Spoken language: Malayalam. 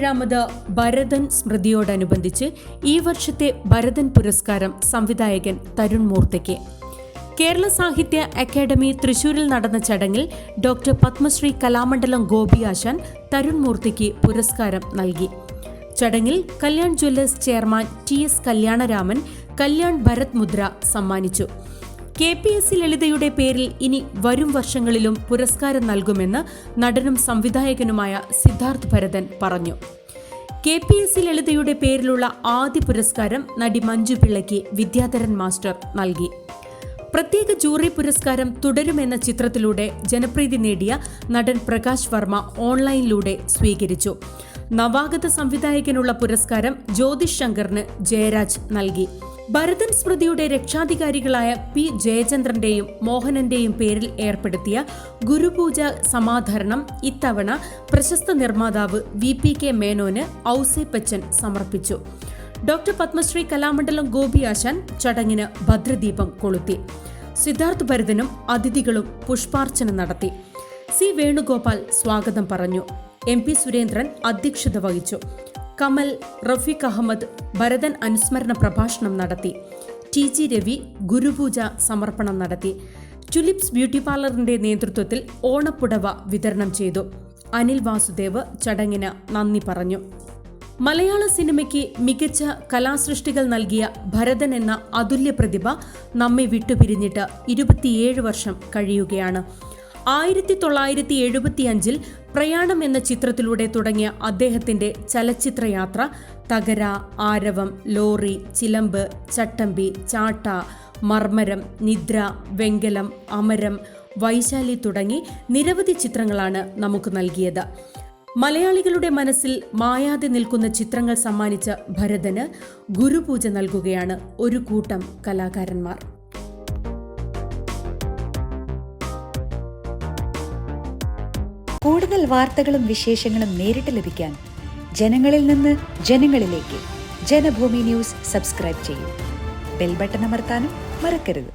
77ാമത് ഭരതൻ സ്മൃതിയോടനുബന്ധിച്ച് ഈ വർഷത്തെ ഭരതൻ പുരസ്കാരം സംവിധായകൻ തരുൺ മൂർത്തിക്ക്. കേരള സാഹിത്യ അക്കാദമി തൃശൂരിൽ നടന്ന ചടങ്ങിൽ ഡോക്ടർ പത്മശ്രീ കലാമണ്ഡലം ഗോപി ആശാൻ തരുൺ മൂർത്തിക്ക് പുരസ്കാരം നൽകി. ചടങ്ങിൽ Kalyan jewellers chairman TS Kalyanaraman Kalyan Bharat Mudra സമ്മാനിച്ചു. KPSC ലളിതയുടെ പേരിൽ ഇനി വരും വർഷങ്ങളിലും പുരസ്കാരം നൽകുമെന്ന് നടനും സംവിധായകനുമായ സിദ്ധാർത്ഥ് ഭരതൻ പറഞ്ഞു. KPSC ലളിതയുടെ പേരിലുള്ള ആദ്യ പുരസ്കാരം നടി മഞ്ജു പിള്ളയ്ക്ക് വിദ്യാധരൻ മാസ്റ്റർ നൽകി. പ്രത്യേക ജൂറി പുരസ്കാരം തുടരുമെന്ന ചിത്രത്തിലൂടെ ജനപ്രീതി നേടിയ നടൻ പ്രകാശ് വർമ്മ ഓൺലൈനിലൂടെ സ്വീകരിച്ചു. നവാഗത സംവിധായകനുള്ള പുരസ്കാരം ജ്യോതിഷ് ശങ്കറിന് ജയരാജ് നൽകി. ഭരതൻ സ്മൃതിയുടെ രക്ഷാധികാരികളായ P. ജയചന്ദ്രന്റെയും മോഹനന്റെയും പേരിൽ ഏർപ്പെടുത്തിയ ഗുരുപൂജ സമാധരണം ഇത്തവണ പ്രശസ്ത നിർമ്മാതാവ് VPK മേനോന് ഔസേപ്പച്ചൻ സമർപ്പിച്ചു. ഡോക്ടർ പത്മശ്രീ കലാമണ്ഡലം ഗോപി ആശാൻ ചടങ്ങിന് ഭദ്രദീപം കൊളുത്തി. സിദ്ധാർത്ഥ് ഭരതനും അതിഥികളും പുഷ്പാർച്ചന നടത്തി. C. വേണുഗോപാൽ സ്വാഗതം പറഞ്ഞു. MP സുരേന്ദ്രൻ അധ്യക്ഷത വഹിച്ചു. കമൽ, റഫീഖ് അഹമ്മദ് ഭരതൻ അനുസ്മരണ പ്രഭാഷണം നടത്തി. TG രവി ഗുരുപൂജ സമർപ്പണം നടത്തി. ടുലിപ്സ് ബ്യൂട്ടി പാർലറിന്റെ നേതൃത്വത്തിൽ ഓണപ്പുടവ വിതരണം ചെയ്തു. അനിൽ വാസുദേവ് ചടങ്ങിന് നന്ദി പറഞ്ഞു. മലയാള സിനിമയ്ക്ക് മികച്ച കലാസൃഷ്ടികൾ നൽകിയ ഭരതൻ എന്ന അതുല്യ പ്രതിഭ നമ്മെ വിട്ടുപിരിഞ്ഞിട്ട് 27 വർഷം കഴിയുകയാണ്. 1975 പ്രയാണം എന്ന ചിത്രത്തിലൂടെ തുടങ്ങിയ അദ്ദേഹത്തിന്റെ ചലച്ചിത്രയാത്ര തകര, ആരവം, ലോറി, ചിലമ്പ്, ചട്ടമ്പി, ചാട്ട, മർമരം, നിദ്ര, വെങ്കലം, അമരം, വൈശാലി തുടങ്ങി നിരവധി ചിത്രങ്ങളാണ് നമുക്ക് നൽകിയത്. മലയാളികളുടെ മനസ്സിൽ മായാതെ നിൽക്കുന്ന ചിത്രങ്ങൾ സമ്മാനിച്ച ഭരതന് ഗുരുപൂജ നൽകുകയാണ് ഒരു കൂട്ടം കലാകാരന്മാർ. കൂടുതൽ വാർത്തകളും വിശേഷങ്ങളും നേരിട്ട് ലഭിക്കാൻ ജനങ്ങളിൽ നിന്ന് ജനങ്ങളിലേക്ക് ജനഭൂമി ന്യൂസ് സബ്സ്ക്രൈബ് ചെയ്യൂ. ബെൽ ബട്ടൺ അമർത്താനും മറക്കരുത്.